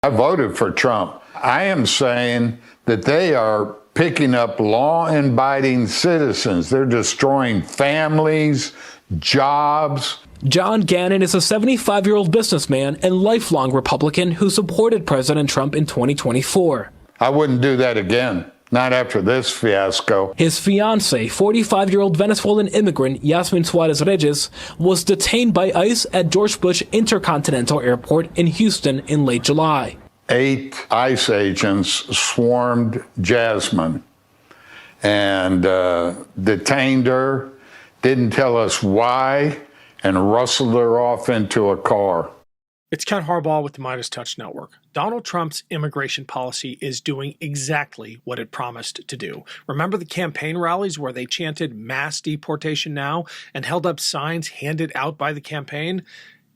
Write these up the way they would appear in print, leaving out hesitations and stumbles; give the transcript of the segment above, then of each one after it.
I voted for Trump. I am saying that they are picking up law-abiding citizens. They're destroying families, jobs. John Gannon is a 75-year-old businessman and lifelong Republican who supported President Trump in 2024. I wouldn't do that again. Not after this fiasco. His fiancée, 45-year-old Venezuelan immigrant Yasmin Suarez-Reyes, was detained by ICE at George Bush Intercontinental Airport in Houston in late July. 8 ICE agents swarmed Jasmine and detained her, didn't tell us why, and rustled her off into a car. It's Ken Harbaugh with the Midas Touch Network. Donald Trump's immigration policy is doing exactly what it promised to do. Remember the campaign rallies where they chanted mass deportation now and held up signs handed out by the campaign?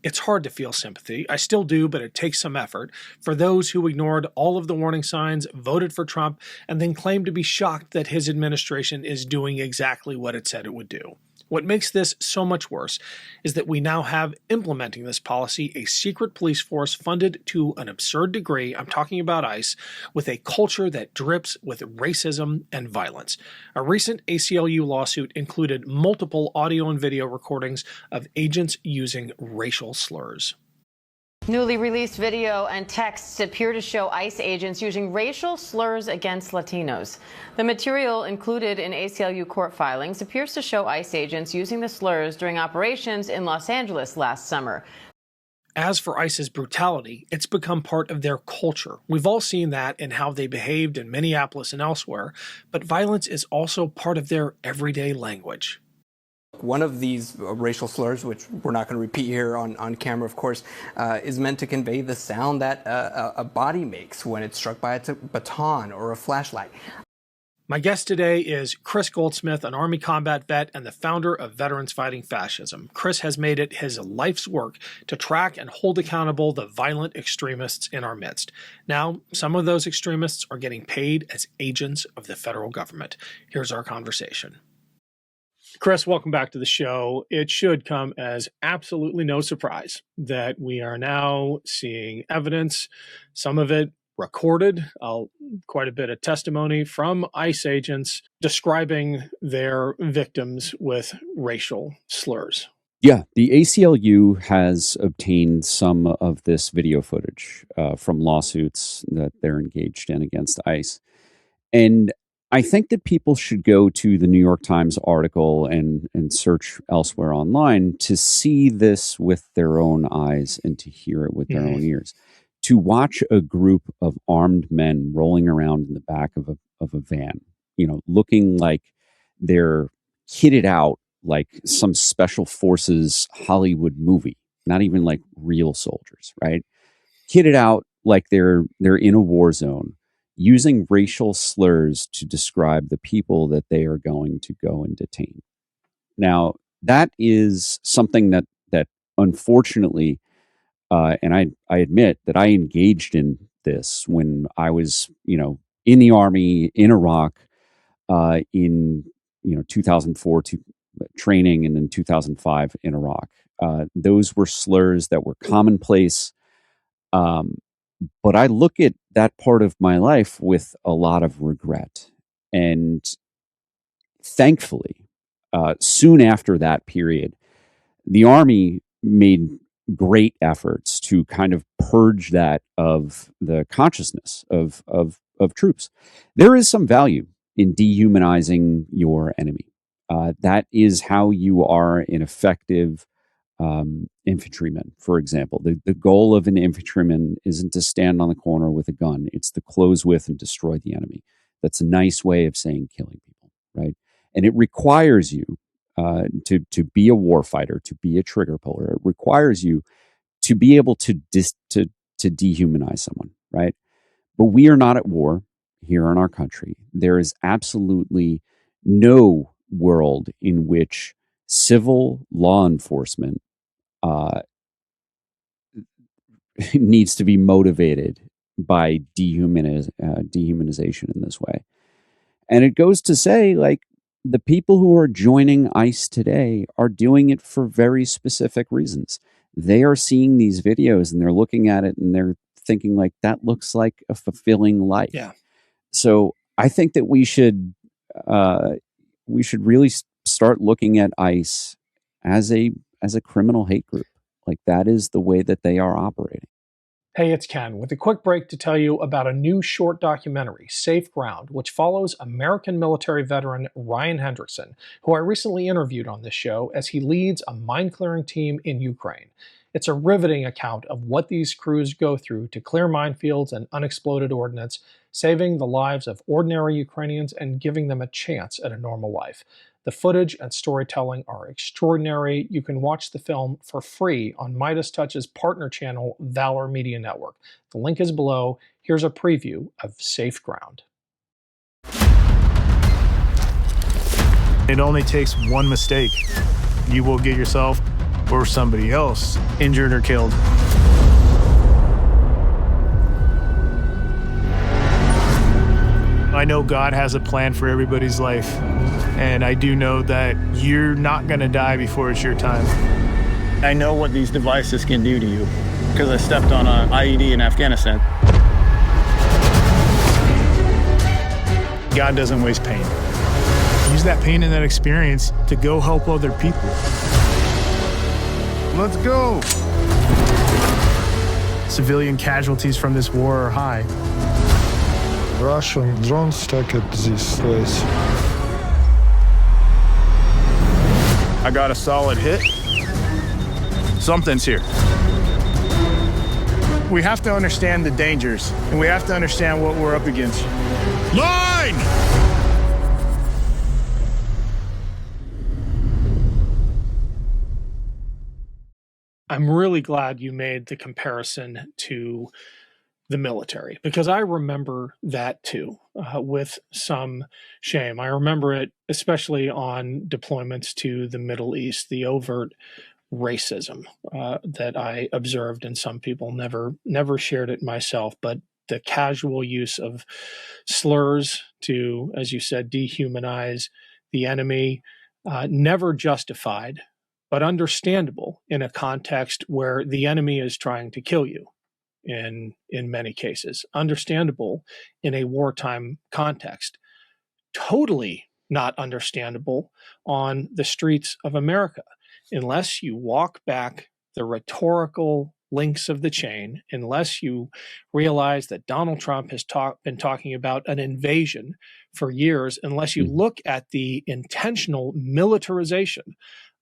It's hard to feel sympathy. I still do, but it takes some effort for those who ignored all of the warning signs, voted for Trump, and then claimed to be shocked that his administration is doing exactly what it said it would do. What makes this so much worse is that we now have implementing this policy a secret police force funded to an absurd degree, I'm talking about ICE, with a culture that drips with racism and violence. A recent ACLU lawsuit included multiple audio and video recordings of agents using racial slurs. Newly released video and texts appear to show ICE agents using racial slurs against Latinos. The material included in ACLU court filings appears to show ICE agents using the slurs during operations in Los Angeles last summer. As for ICE's brutality, it's become part of their culture. We've all seen that in how they behaved in Minneapolis and elsewhere, but violence is also part of their everyday language. One of these racial slurs, which we're not going to repeat here on camera, of course, is meant to convey the sound that a body makes when it's struck by a baton or a flashlight. My guest today is Kris Goldsmith, an Army combat vet and the founder of Veterans Fighting Fascism. Kris has made it his life's work to track and hold accountable the violent extremists in our midst. Now, some of those extremists are getting paid as agents of the federal government. Here's our conversation. Kris, welcome back to the show. It should come as absolutely no surprise that we are now seeing evidence, some of it recorded, quite a bit of testimony from ICE agents describing their victims with racial slurs. Yeah, the ACLU has obtained some of this video footage from lawsuits that they're engaged in against ICE. And I think that people should go to the New York Times article and search elsewhere online to see this with their own eyes and to hear it with their own ears. To watch a group of armed men rolling around in the back of a van, looking like they're kitted out like some special forces Hollywood movie, not even like real soldiers, right? Kitted out like they're in a war zone, using racial slurs to describe the people that they are going to go and detain. Now, that is something that unfortunately, and I admit that I engaged in this when I was, in the Army, in Iraq, in 2004 training, and in 2005 in Iraq. Those were slurs that were commonplace. But I look at that part of my life with a lot of regret. And thankfully, soon after that period, the Army made great efforts to kind of purge that of the consciousness of troops. There is some value in dehumanizing your enemy. That is how you are an effective infantryman, for example. The goal of an infantryman isn't to stand on the corner with a gun. It's to close with and destroy the enemy. That's a nice way of saying killing people, right? And it requires you to be a war fighter, to be a trigger puller. It requires you to be able to dehumanize someone, right? But we are not at war here in our country. There is absolutely no world in which civil law enforcement needs to be motivated by dehumanization in this way. And it goes to say, like, the people who are joining ICE today are doing it for very specific reasons. They are seeing these videos and they're looking at it and they're thinking like that looks like a fulfilling life. Yeah. So I think that we should really start looking at ICE as a criminal hate group. Like that is the way that they are operating. Hey, it's Ken with a quick break to tell you about a new short documentary, Safe Ground, which follows American military veteran Ryan Hendrickson, who I recently interviewed on this show as he leads a mine clearing team in Ukraine. It's a riveting account of what these crews go through to clear minefields and unexploded ordnance, saving the lives of ordinary Ukrainians and giving them a chance at a normal life. The footage and storytelling are extraordinary. You can watch the film for free on Midas Touch's partner channel, Valor Media Network. The link is below. Here's a preview of Safe Ground. It only takes one mistake. You will get yourself or somebody else injured or killed. I know God has a plan for everybody's life, and I do know that you're not going to die before it's your time. I know what these devices can do to you because I stepped on an IED in Afghanistan. God doesn't waste pain. Use that pain and that experience to go help other people. Let's go. Civilian casualties from this war are high. Russian drones target this place. I got a solid hit. Something's here. We have to understand the dangers, and we have to understand what we're up against. Line! I'm really glad you made the comparison to the military, because I remember that too, with some shame. I remember it especially on deployments to the Middle East, the overt racism that I observed, and some people never shared it myself, but the casual use of slurs to, as you said, dehumanize the enemy, never justified, but understandable in a context where the enemy is trying to kill you. In many cases, understandable in a wartime context, totally not understandable on the streets of America, unless you walk back the rhetorical links of the chain, unless you realize that Donald Trump has been talking about an invasion for years, unless you look at the intentional militarization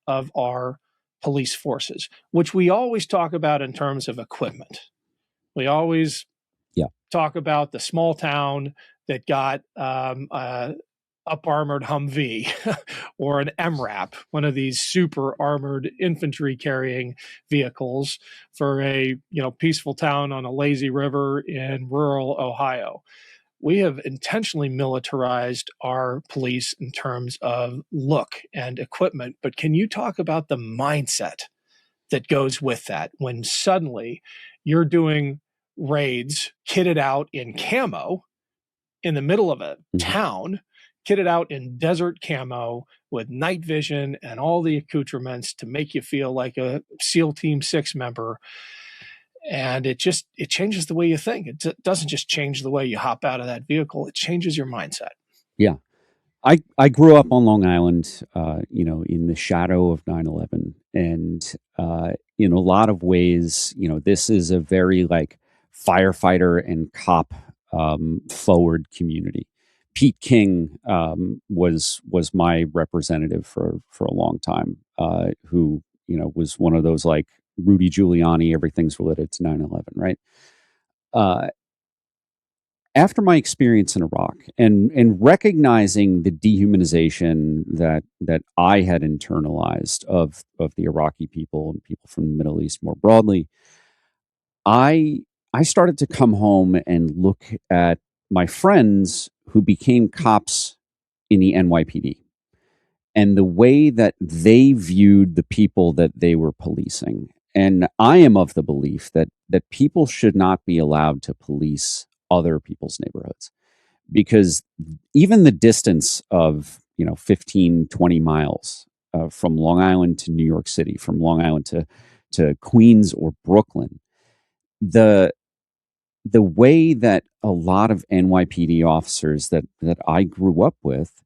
of our police forces, which we always talk about in terms of equipment. We always talk about the small town that got up-armored Humvee or an MRAP, one of these super armored infantry carrying vehicles for a peaceful town on a lazy river in rural Ohio. We have intentionally militarized our police in terms of look and equipment, but can you talk about the mindset that goes with that when suddenly you're doing raids kitted out in camo in the middle of a town, kitted out in desert camo with night vision and all the accoutrements to make you feel like a SEAL Team 6 member. And it changes the way you think. It doesn't just change the way you hop out of that vehicle. It changes your mindset. Yeah. I grew up on Long Island, in the shadow of 9/11. And in a lot of ways, this is a very firefighter and cop forward community. Pete King was my representative for a long time, who was one of those Rudy Giuliani, everything's related to 9/11, right? After my experience in Iraq and recognizing the dehumanization that I had internalized of the Iraqi people and people from the Middle East more broadly, I started to come home and look at my friends who became cops in the NYPD and the way that they viewed the people that they were policing. And I am of the belief that people should not be allowed to police other people's neighborhoods, because even the distance of 15, 20 miles from Long Island to New York City, from Long Island to Queens or Brooklyn, the the way that a lot of NYPD officers that I grew up with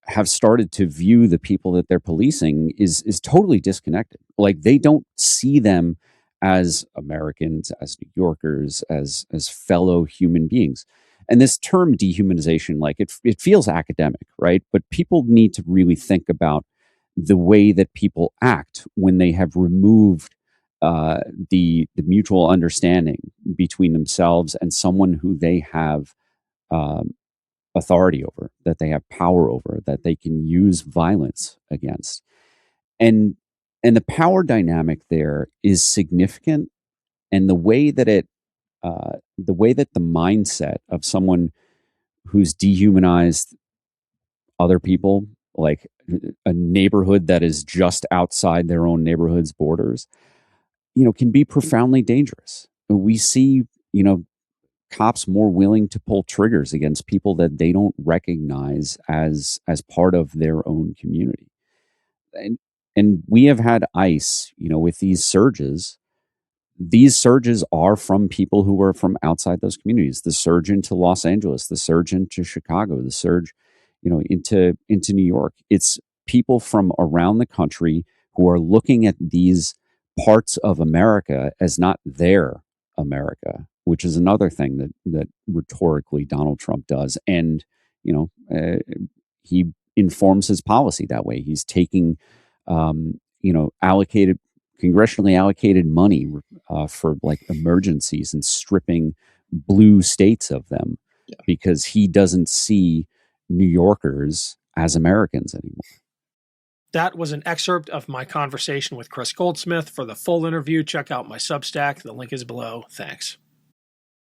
have started to view the people that they're policing is totally disconnected. Like, they don't see them as Americans, as New Yorkers, as fellow human beings. And this term dehumanization, like, it feels academic, right? But people need to really think about the way that people act when they have removed the mutual understanding between themselves and someone who they have um, authority over, that they have power over, that they can use violence against. And the power dynamic there is significant, and the way that the mindset of someone who's dehumanized other people, like a neighborhood that is just outside their own neighborhood's borders, can be profoundly dangerous. We see, cops more willing to pull triggers against people that they don't recognize as part of their own community. And we have had ICE, with these surges. These surges are from people who are from outside those communities. The surge into Los Angeles, the surge into Chicago, the surge, into New York. It's people from around the country who are looking at these parts of America as not their America, which is another thing that rhetorically Donald Trump does. And, he informs his policy that way. He's taking, congressionally allocated money for like emergencies and stripping blue states of them because he doesn't see New Yorkers as Americans anymore. That was an excerpt of my conversation with Kris Goldsmith. For the full interview, check out my Substack. The link is below. Thanks.